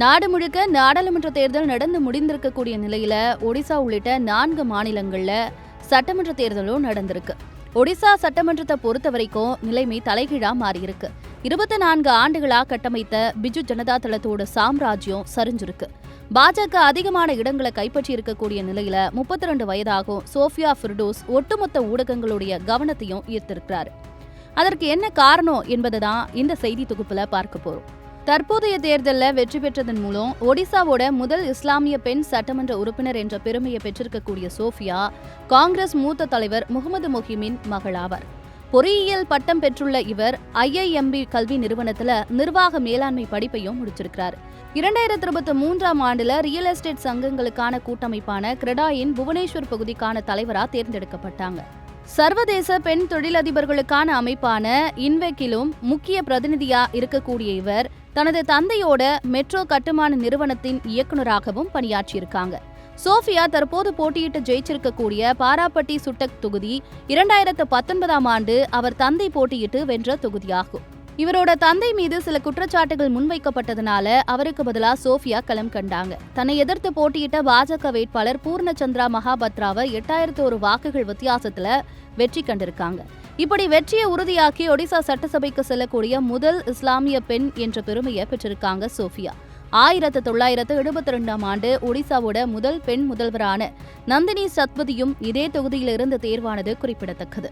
நாடு முழுக்க நாடாளுமன்ற தேர்தல் நடந்து முடிந்திருக்கக்கூடிய நிலையில ஒடிசா உள்ளிட்ட 4 மாநிலங்கள்ல சட்டமன்ற தேர்தலும் நடந்திருக்கு. ஒடிசா சட்டமன்றத்தை பொறுத்த வரைக்கும் நிலைமை தலைகீழா மாறியிருக்கு. 24 ஆண்டுகளா கட்டமைத்த பிஜு ஜனதா தளத்தோட சாம்ராஜ்யம் சரிஞ்சிருக்கு. பாஜக அதிகமான இடங்களை கைப்பற்றி இருக்கக்கூடிய நிலையில 32 வயதாகும் சோஃபியா ஃபிர்டோஸ் ஒட்டுமொத்த ஊடகங்களுடைய கவனத்தையும் ஈர்த்திருக்கிறாரு. அதற்கு என்ன காரணம் என்பதுதான் இந்த செய்தி தொகுப்புல பார்க்க போறோம். தற்போதைய தேர்தலில் வெற்றி பெற்றதன் மூலம் ஒடிசாவோட முதல் இஸ்லாமிய பெண் சட்டமன்ற உறுப்பினர் என்ற பெருமையை பெற்றிருக்கக்கூடிய சோஃபியா காங்கிரஸ் மூத்த தலைவர் முகமது மொஹிமின் மகளாவார். பொறியியல் பட்டம் பெற்றுள்ள இவர் IIMB கல்வி நிறுவனத்துல நிர்வாக மேலாண்மை படிப்பையும் முடிச்சிருக்கிறார். 2023ஆம் ஆண்டுல ரியல் எஸ்டேட் சங்கங்களுக்கான கூட்டமைப்பான கிரெடாயின் புவனேஸ்வர் பகுதிக்கான தலைவரா தேர்ந்தெடுக்கப்பட்டாங்க. சர்வதேச பெண் தொழிலதிபர்களுக்கான அமைப்பான இன்வெக்கிலும் முக்கிய பிரதிநிதியா இருக்கக்கூடிய இவர் தனது தந்தையோட மெட்ரோ கட்டுமான நிறுவனத்தின் இயக்குநராகவும் பணியாற்றியிருக்காங்க. சோஃபியா தற்போது போட்டியிட்டு ஜெயிச்சிருக்கக்கூடிய பாராப்பட்டி சுட்டக் தொகுதி 2019ஆம் ஆண்டு அவர் தந்தை போட்டியிட்டு வென்ற தொகுதியாகும். இவரோட தந்தை மீது சில குற்றச்சாட்டுகள் முன்வைக்கப்பட்டதுனால அவருக்கு பதிலா சோஃபியா களம் கண்டாங்க. தன்னை எதிர்த்து போட்டியிட்ட பாஜக வேட்பாளர் பூர்ணச்சந்திரா மகாபத்ராவை 8001 வாக்குகள் வித்தியாசத்துல வெற்றி கண்டிருக்காங்க. இப்படி வெற்றியை உறுதியாக்கி ஒடிசா சட்டசபைக்கு செல்லக்கூடிய முதல் இஸ்லாமிய பெண் என்ற பெருமையை பெற்றிருக்காங்க சோஃபியா. 1972ஆம் ஆண்டு ஒடிசாவோட முதல் பெண் முதல்வரான நந்தினி சத்வதியும் இதே தொகுதியிலிருந்து தேர்வானது குறிப்பிடத்தக்கது.